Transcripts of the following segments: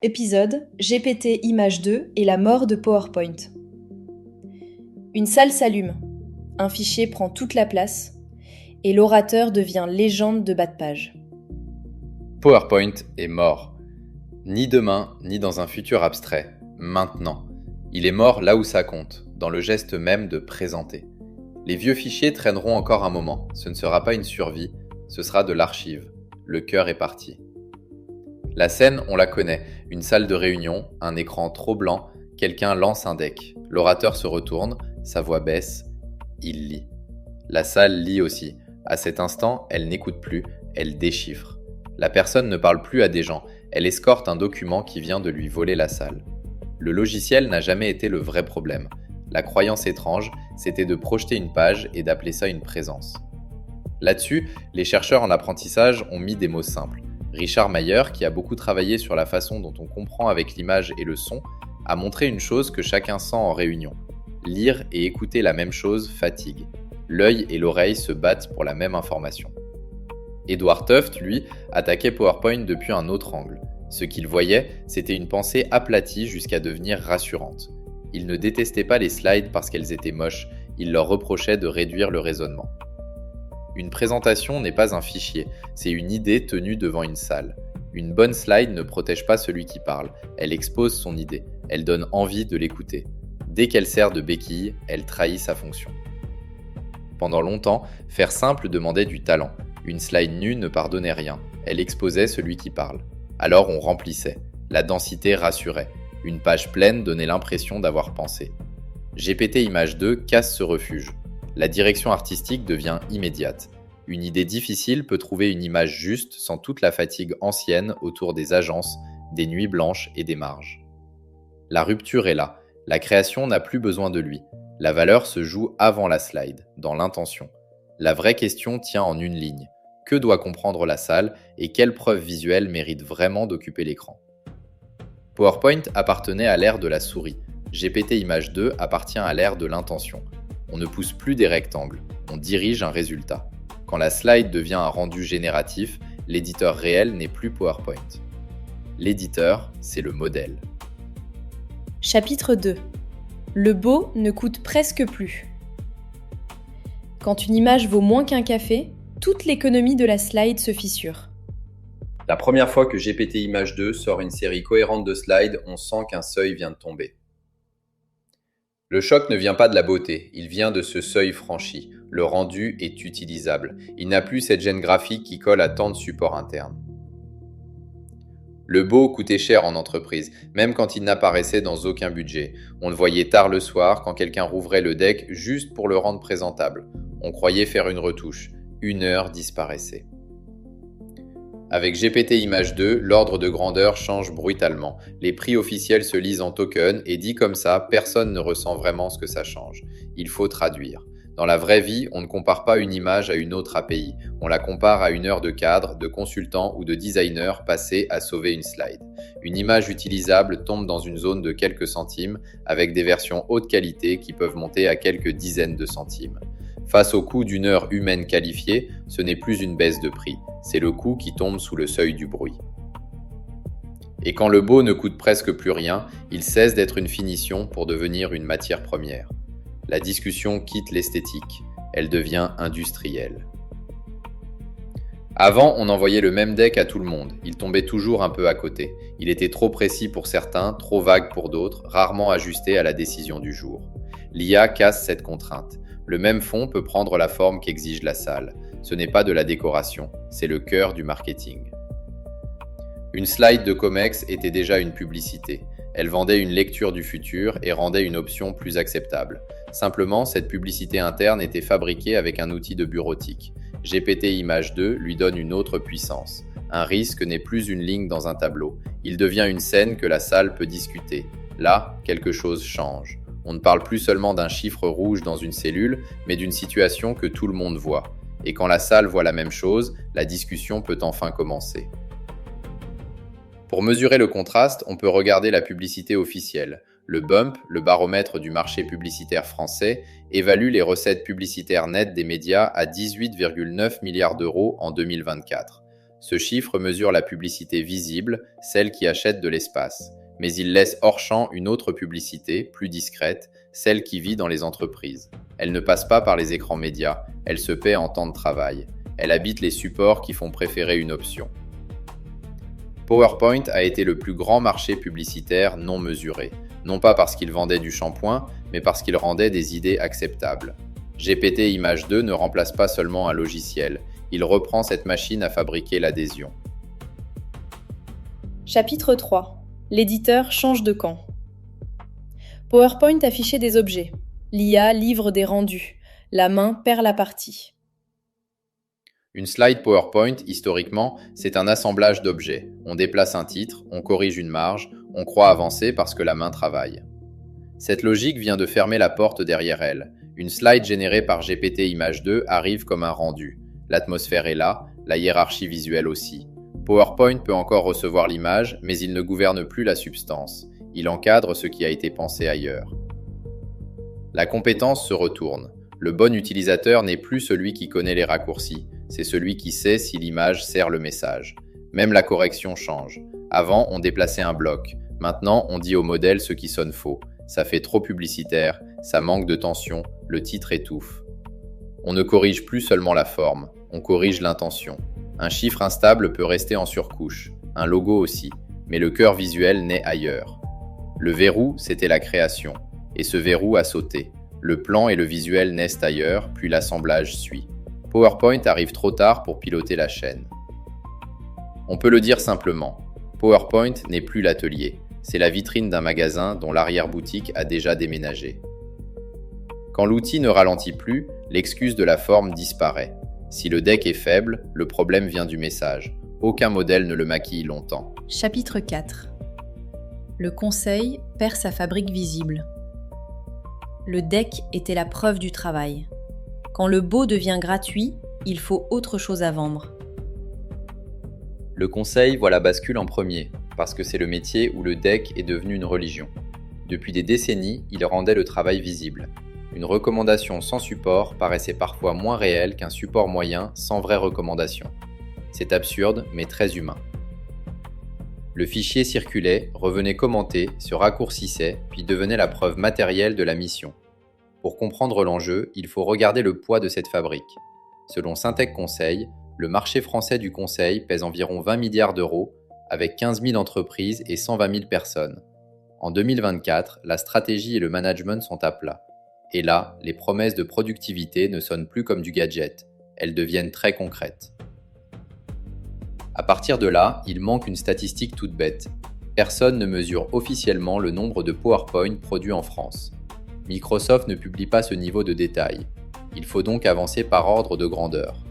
Épisode GPT Image 2 et la mort de PowerPoint. Une salle s'allume, un fichier prend toute la place et l'orateur devient légende de bas de page. PowerPoint est mort. Ni demain, ni dans un futur abstrait. Maintenant. Il est mort là où ça compte, dans le geste même de présenter. Les vieux fichiers traîneront encore un moment. Ce ne sera pas une survie, ce sera de l'archive. Le cœur est parti. La scène, on la connaît. Une salle de réunion, un écran trop blanc, quelqu'un lance un deck. L'orateur se retourne, sa voix baisse, il lit. La salle lit aussi. À cet instant, elle n'écoute plus, elle déchiffre. La personne ne parle plus à des gens, elle escorte un document qui vient de lui voler la salle. Le logiciel n'a jamais été le vrai problème. La croyance étrange, c'était de projeter une page et d'appeler ça une présence. Là-dessus, les chercheurs en apprentissage ont mis des mots simples. Richard Mayer, qui a beaucoup travaillé sur la façon dont on comprend avec l'image et le son, a montré une chose que chacun sent en réunion. Lire et écouter la même chose fatigue. L'œil et l'oreille se battent pour la même information. Edward Tufte, lui, attaquait PowerPoint depuis un autre angle. Ce qu'il voyait, c'était une pensée aplatie jusqu'à devenir rassurante. Il ne détestait pas les slides parce qu'elles étaient moches, il leur reprochait de réduire le raisonnement. Une présentation n'est pas un fichier, c'est une idée tenue devant une salle. Une bonne slide ne protège pas celui qui parle, elle expose son idée, elle donne envie de l'écouter. Dès qu'elle sert de béquille, elle trahit sa fonction. Pendant longtemps, faire simple demandait du talent. Une slide nue ne pardonnait rien, elle exposait celui qui parle. Alors on remplissait, la densité rassurait. Une page pleine donnait l'impression d'avoir pensé. GPT Image 2 casse ce refuge. La direction artistique devient immédiate. Une idée difficile peut trouver une image juste sans toute la fatigue ancienne autour des agences, des nuits blanches et des marges. La rupture est là. La création n'a plus besoin de lui. La valeur se joue avant la slide, dans l'intention. La vraie question tient en une ligne. Que doit comprendre la salle et quelle preuve visuelle mérite vraiment d'occuper l'écran ? PowerPoint appartenait à l'ère de la souris. GPT Image 2 appartient à l'ère de l'intention. On ne pousse plus des rectangles, on dirige un résultat. Quand la slide devient un rendu génératif, l'éditeur réel n'est plus PowerPoint. L'éditeur, c'est le modèle. Chapitre 2. Le beau ne coûte presque plus. Quand une image vaut moins qu'un café, toute l'économie de la slide se fissure. La première fois que GPT Image 2 sort une série cohérente de slides, on sent qu'un seuil vient de tomber. Le choc ne vient pas de la beauté, il vient de ce seuil franchi. Le rendu est utilisable. Il n'a plus cette gêne graphique qui colle à tant de supports internes. Le beau coûtait cher en entreprise, même quand il n'apparaissait dans aucun budget. On le voyait tard le soir quand quelqu'un rouvrait le deck juste pour le rendre présentable. On croyait faire une retouche. 1 heure disparaissait. Avec GPT Image 2, l'ordre de grandeur change brutalement. Les prix officiels se lisent en token et dit comme ça, personne ne ressent vraiment ce que ça change. Il faut traduire. Dans la vraie vie, on ne compare pas une image à une autre API. On la compare à 1 heure de cadre, de consultant ou de designer passé à sauver une slide. Une image utilisable tombe dans une zone de quelques centimes avec des versions haute qualité qui peuvent monter à quelques dizaines de centimes. Face au coût d'1 heure humaine qualifiée, ce n'est plus une baisse de prix, c'est le coût qui tombe sous le seuil du bruit. Et quand le beau ne coûte presque plus rien, il cesse d'être une finition pour devenir une matière première. La discussion quitte l'esthétique, elle devient industrielle. Avant, on envoyait le même deck à tout le monde, il tombait toujours un peu à côté. Il était trop précis pour certains, trop vague pour d'autres, rarement ajusté à la décision du jour. L'IA casse cette contrainte. Le même fond peut prendre la forme qu'exige la salle. Ce n'est pas de la décoration, c'est le cœur du marketing. Une slide de Comex était déjà une publicité. Elle vendait une lecture du futur et rendait une option plus acceptable. Simplement, cette publicité interne était fabriquée avec un outil de bureautique. GPT Image 2 lui donne une autre puissance. Un risque n'est plus une ligne dans un tableau. Il devient une scène que la salle peut discuter. Là, quelque chose change. On ne parle plus seulement d'un chiffre rouge dans une cellule, mais d'une situation que tout le monde voit. Et quand la salle voit la même chose, la discussion peut enfin commencer. Pour mesurer le contraste, on peut regarder la publicité officielle. Le BUMP, le baromètre du marché publicitaire français, évalue les recettes publicitaires nettes des médias à 18,9 milliards d'euros en 2024. Ce chiffre mesure la publicité visible, celle qui achète de l'espace, mais il laisse hors champ une autre publicité, plus discrète, celle qui vit dans les entreprises. Elle ne passe pas par les écrans médias, elle se paie en temps de travail. Elle habite les supports qui font préférer une option. PowerPoint a été le plus grand marché publicitaire non mesuré, non pas parce qu'il vendait du shampoing, mais parce qu'il rendait des idées acceptables. GPT Image 2 ne remplace pas seulement un logiciel, il reprend cette machine à fabriquer l'adhésion. Chapitre 3. L'éditeur change de camp. PowerPoint affichait des objets. L'IA livre des rendus. La main perd la partie. Une slide PowerPoint, historiquement, c'est un assemblage d'objets. On déplace un titre, on corrige une marge, on croit avancer parce que la main travaille. Cette logique vient de fermer la porte derrière elle. Une slide générée par GPT Image 2 arrive comme un rendu. L'atmosphère est là, la hiérarchie visuelle aussi. PowerPoint peut encore recevoir l'image, mais il ne gouverne plus la substance. Il encadre ce qui a été pensé ailleurs. La compétence se retourne. Le bon utilisateur n'est plus celui qui connaît les raccourcis, c'est celui qui sait si l'image sert le message. Même la correction change. Avant, on déplaçait un bloc. Maintenant, on dit au modèle ce qui sonne faux. Ça fait trop publicitaire, ça manque de tension, le titre étouffe. On ne corrige plus seulement la forme, on corrige l'intention. Un chiffre instable peut rester en surcouche, un logo aussi, mais le cœur visuel naît ailleurs. Le verrou, c'était la création, et ce verrou a sauté. Le plan et le visuel naissent ailleurs, puis l'assemblage suit. PowerPoint arrive trop tard pour piloter la chaîne. On peut le dire simplement, PowerPoint n'est plus l'atelier, c'est la vitrine d'un magasin dont l'arrière-boutique a déjà déménagé. Quand l'outil ne ralentit plus, l'excuse de la forme disparaît. Si le deck est faible, le problème vient du message. Aucun modèle ne le maquille longtemps. Chapitre 4. Le conseil perd sa fabrique visible. Le deck était la preuve du travail. Quand le beau devient gratuit, il faut autre chose à vendre. Le conseil voit la bascule en premier, parce que c'est le métier où le deck est devenu une religion. Depuis des décennies, il rendait le travail visible. Une recommandation sans support paraissait parfois moins réelle qu'un support moyen sans vraie recommandation. C'est absurde, mais très humain. Le fichier circulait, revenait commenté, se raccourcissait, puis devenait la preuve matérielle de la mission. Pour comprendre l'enjeu, il faut regarder le poids de cette fabrique. Selon Syntec Conseil, le marché français du conseil pèse environ 20 milliards d'euros, avec 15 000 entreprises et 120 000 personnes. En 2024, la stratégie et le management sont à plat. Et là, les promesses de productivité ne sonnent plus comme du gadget, elles deviennent très concrètes. À partir de là, il manque une statistique toute bête. Personne ne mesure officiellement le nombre de PowerPoint produits en France. Microsoft ne publie pas ce niveau de détail. Il faut donc avancer par ordre de grandeur.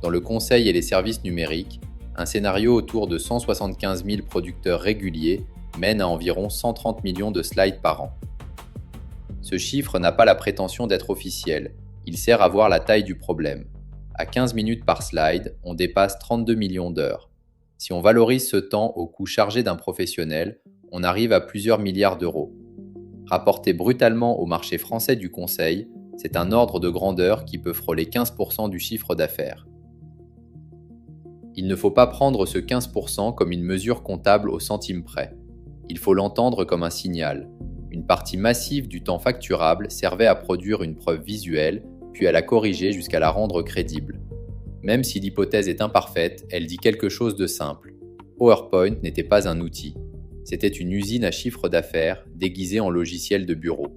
Dans le conseil et les services numériques, un scénario autour de 175 000 producteurs réguliers mène à environ 130 millions de slides par an. Ce chiffre n'a pas la prétention d'être officiel, il sert à voir la taille du problème. À 15 minutes par slide, on dépasse 32 millions d'heures. Si on valorise ce temps au coût chargé d'un professionnel, on arrive à plusieurs milliards d'euros. Rapporté brutalement au marché français du conseil, c'est un ordre de grandeur qui peut frôler 15% du chiffre d'affaires. Il ne faut pas prendre ce 15% comme une mesure comptable au centime près. Il faut l'entendre comme un signal. Une partie massive du temps facturable servait à produire une preuve visuelle, puis à la corriger jusqu'à la rendre crédible. Même si l'hypothèse est imparfaite, elle dit quelque chose de simple. PowerPoint n'était pas un outil. C'était une usine à chiffre d'affaires déguisée en logiciel de bureau.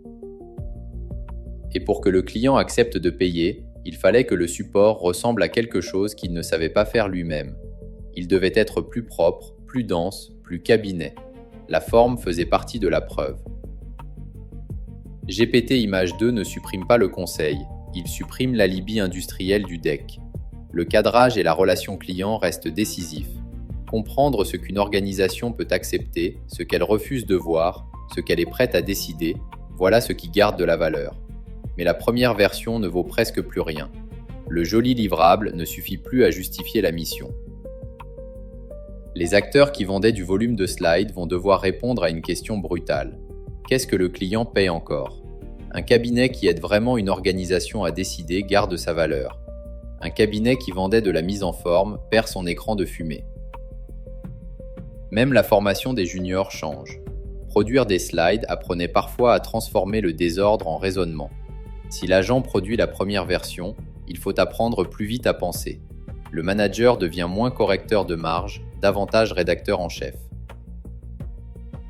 Et pour que le client accepte de payer, il fallait que le support ressemble à quelque chose qu'il ne savait pas faire lui-même. Il devait être plus propre, plus dense, plus cabinet. La forme faisait partie de la preuve. GPT Image 2 ne supprime pas le conseil, il supprime l'alibi industriel du deck. Le cadrage et la relation client restent décisifs. Comprendre ce qu'une organisation peut accepter, ce qu'elle refuse de voir, ce qu'elle est prête à décider, voilà ce qui garde de la valeur. Mais la première version ne vaut presque plus rien. Le joli livrable ne suffit plus à justifier la mission. Les acteurs qui vendaient du volume de slides vont devoir répondre à une question brutale. Qu'est-ce que le client paye encore ? Un cabinet qui aide vraiment une organisation à décider garde sa valeur. Un cabinet qui vendait de la mise en forme perd son écran de fumée. Même la formation des juniors change. Produire des slides apprenait parfois à transformer le désordre en raisonnement. Si l'agent produit la première version, il faut apprendre plus vite à penser. Le manager devient moins correcteur de marge, davantage rédacteur en chef.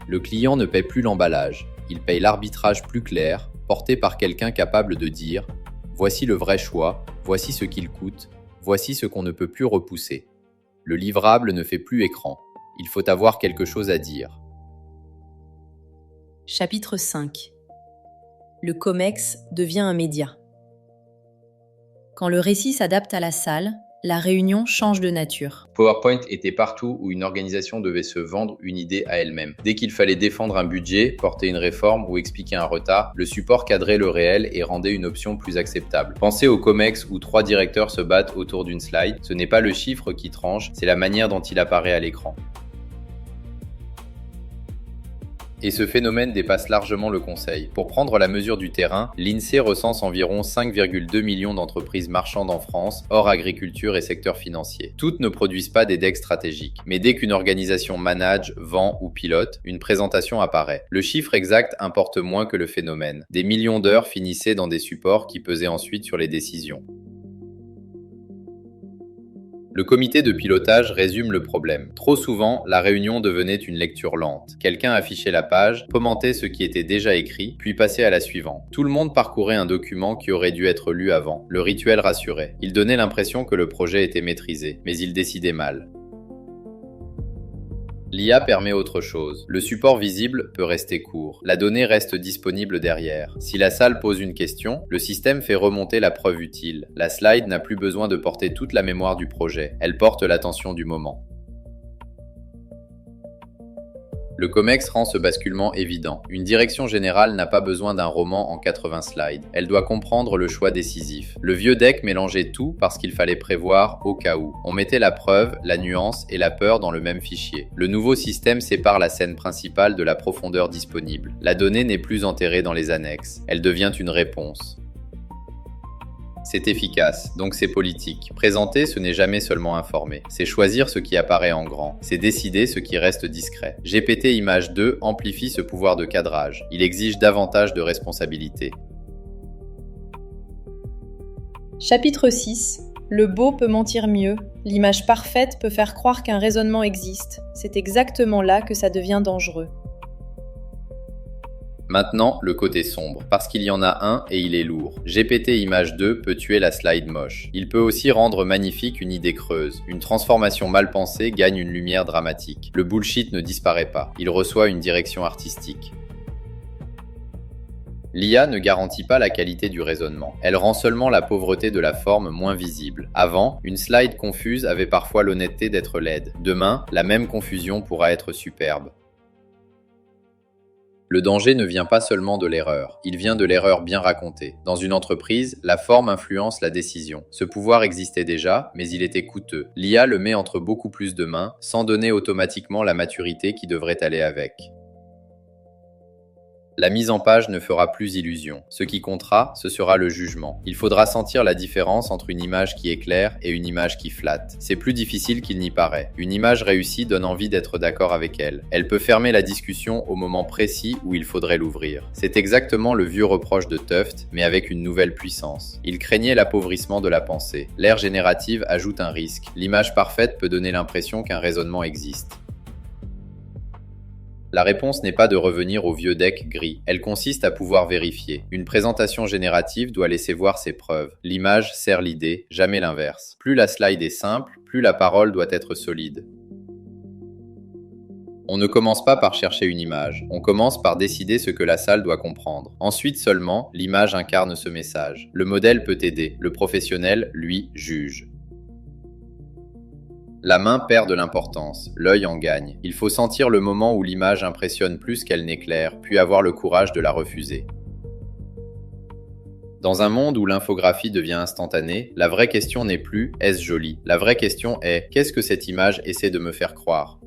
Le client ne paie plus l'emballage, il paye l'arbitrage plus clair, porté par quelqu'un capable de dire « Voici le vrai choix, voici ce qu'il coûte, voici ce qu'on ne peut plus repousser ». Le livrable ne fait plus écran, il faut avoir quelque chose à dire. Chapitre 5. Le COMEX devient un média. Quand le récit s'adapte à la salle, la réunion change de nature. PowerPoint était partout où une organisation devait se vendre une idée à elle-même. Dès qu'il fallait défendre un budget, porter une réforme ou expliquer un retard, le support cadrait le réel et rendait une option plus acceptable. Pensez au COMEX où 3 directeurs se battent autour d'une slide. Ce n'est pas le chiffre qui tranche, c'est la manière dont il apparaît à l'écran. Et ce phénomène dépasse largement le conseil. Pour prendre la mesure du terrain, l'INSEE recense environ 5,2 millions d'entreprises marchandes en France, hors agriculture et secteur financier. Toutes ne produisent pas des decks stratégiques, mais dès qu'une organisation manage, vend ou pilote, une présentation apparaît. Le chiffre exact importe moins que le phénomène. Des millions d'heures finissaient dans des supports qui pesaient ensuite sur les décisions. Le comité de pilotage résume le problème. Trop souvent, la réunion devenait une lecture lente. Quelqu'un affichait la page, commentait ce qui était déjà écrit, puis passait à la suivante. Tout le monde parcourait un document qui aurait dû être lu avant. Le rituel rassurait. Il donnait l'impression que le projet était maîtrisé, mais il décidait mal. L'IA permet autre chose. Le support visible peut rester court. La donnée reste disponible derrière. Si la salle pose une question, le système fait remonter la preuve utile. La slide n'a plus besoin de porter toute la mémoire du projet. Elle porte l'attention du moment. Le COMEX rend ce basculement évident. Une direction générale n'a pas besoin d'un roman en 80 slides. Elle doit comprendre le choix décisif. Le vieux deck mélangeait tout parce qu'il fallait prévoir au cas où. On mettait la preuve, la nuance et la peur dans le même fichier. Le nouveau système sépare la scène principale de la profondeur disponible. La donnée n'est plus enterrée dans les annexes. Elle devient une réponse. C'est efficace, donc c'est politique. Présenter, ce n'est jamais seulement informer. C'est choisir ce qui apparaît en grand. C'est décider ce qui reste discret. GPT Image 2 amplifie ce pouvoir de cadrage. Il exige davantage de responsabilité. Chapitre 6. Le beau peut mentir mieux. L'image parfaite peut faire croire qu'un raisonnement existe. C'est exactement là que ça devient dangereux. Maintenant, le côté sombre, parce qu'il y en a un et il est lourd. GPT Image 2 peut tuer la slide moche. Il peut aussi rendre magnifique une idée creuse. Une transformation mal pensée gagne une lumière dramatique. Le bullshit ne disparaît pas, il reçoit une direction artistique. L'IA ne garantit pas la qualité du raisonnement. Elle rend seulement la pauvreté de la forme moins visible. Avant, une slide confuse avait parfois l'honnêteté d'être laide. Demain, la même confusion pourra être superbe. Le danger ne vient pas seulement de l'erreur, il vient de l'erreur bien racontée. Dans une entreprise, la forme influence la décision. Ce pouvoir existait déjà, mais il était coûteux. L'IA le met entre beaucoup plus de mains, sans donner automatiquement la maturité qui devrait aller avec. La mise en page ne fera plus illusion. Ce qui comptera, ce sera le jugement. Il faudra sentir la différence entre une image qui éclaire et une image qui flatte. C'est plus difficile qu'il n'y paraît. Une image réussie donne envie d'être d'accord avec elle. Elle peut fermer la discussion au moment précis où il faudrait l'ouvrir. C'est exactement le vieux reproche de Tuft, mais avec une nouvelle puissance. Il craignait l'appauvrissement de la pensée. L'ère générative ajoute un risque. L'image parfaite peut donner l'impression qu'un raisonnement existe. La réponse n'est pas de revenir au vieux deck gris, elle consiste à pouvoir vérifier. Une présentation générative doit laisser voir ses preuves. L'image sert l'idée, jamais l'inverse. Plus la slide est simple, plus la parole doit être solide. On ne commence pas par chercher une image, on commence par décider ce que la salle doit comprendre. Ensuite seulement, l'image incarne ce message. Le modèle peut aider, le professionnel, lui, juge. La main perd de l'importance, l'œil en gagne. Il faut sentir le moment où l'image impressionne plus qu'elle n'éclaire, puis avoir le courage de la refuser. Dans un monde où l'infographie devient instantanée, la vraie question n'est plus « est-ce joli ?». La vraie question est « qu'est-ce que cette image essaie de me faire croire ?»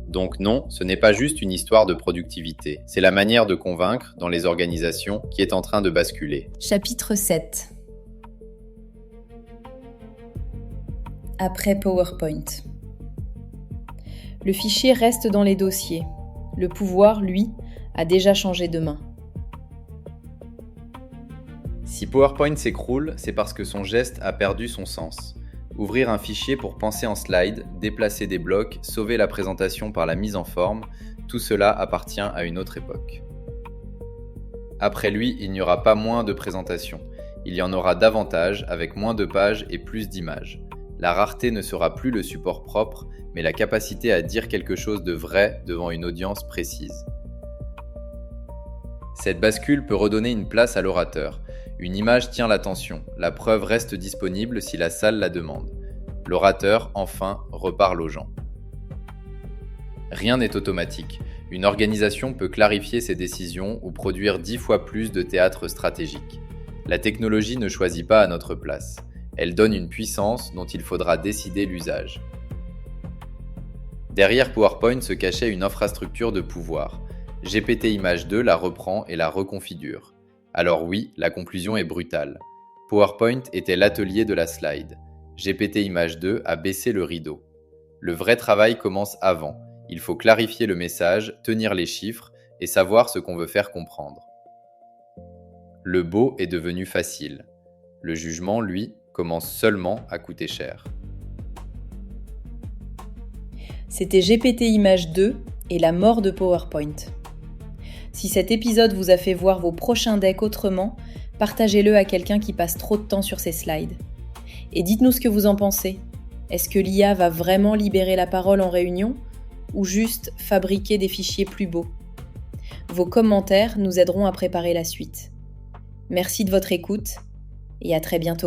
Donc non, ce n'est pas juste une histoire de productivité. C'est la manière de convaincre, dans les organisations, qui est en train de basculer. Chapitre 7. après PowerPoint. Le fichier reste dans les dossiers. Le pouvoir, lui, a déjà changé de main. Si PowerPoint s'écroule, c'est parce que son geste a perdu son sens. Ouvrir un fichier pour penser en slide, déplacer des blocs, sauver la présentation par la mise en forme, tout cela appartient à une autre époque. Après lui, il n'y aura pas moins de présentations. Il y en aura davantage, avec moins de pages et plus d'images. La rareté ne sera plus le support propre, mais la capacité à dire quelque chose de vrai devant une audience précise. Cette bascule peut redonner une place à l'orateur. Une image tient l'attention, la preuve reste disponible si la salle la demande. L'orateur, enfin, reparle aux gens. Rien n'est automatique. Une organisation peut clarifier ses décisions ou produire 10 fois plus de théâtre stratégique. La technologie ne choisit pas à notre place. Elle donne une puissance dont il faudra décider l'usage. Derrière PowerPoint se cachait une infrastructure de pouvoir. GPT Image 2 la reprend et la reconfigure. Alors oui, la conclusion est brutale. PowerPoint était l'atelier de la slide. GPT Image 2 a baissé le rideau. Le vrai travail commence avant. Il faut clarifier le message, tenir les chiffres et savoir ce qu'on veut faire comprendre. Le beau est devenu facile. Le jugement, lui, commence seulement à coûter cher. C'était GPT Image 2 et la mort de PowerPoint. Si cet épisode vous a fait voir vos prochains decks autrement, partagez-le à quelqu'un qui passe trop de temps sur ses slides. Et dites-nous ce que vous en pensez. Est-ce que l'IA va vraiment libérer la parole en réunion ou juste fabriquer des fichiers plus beaux ? Vos commentaires nous aideront à préparer la suite. Merci de votre écoute et à très bientôt.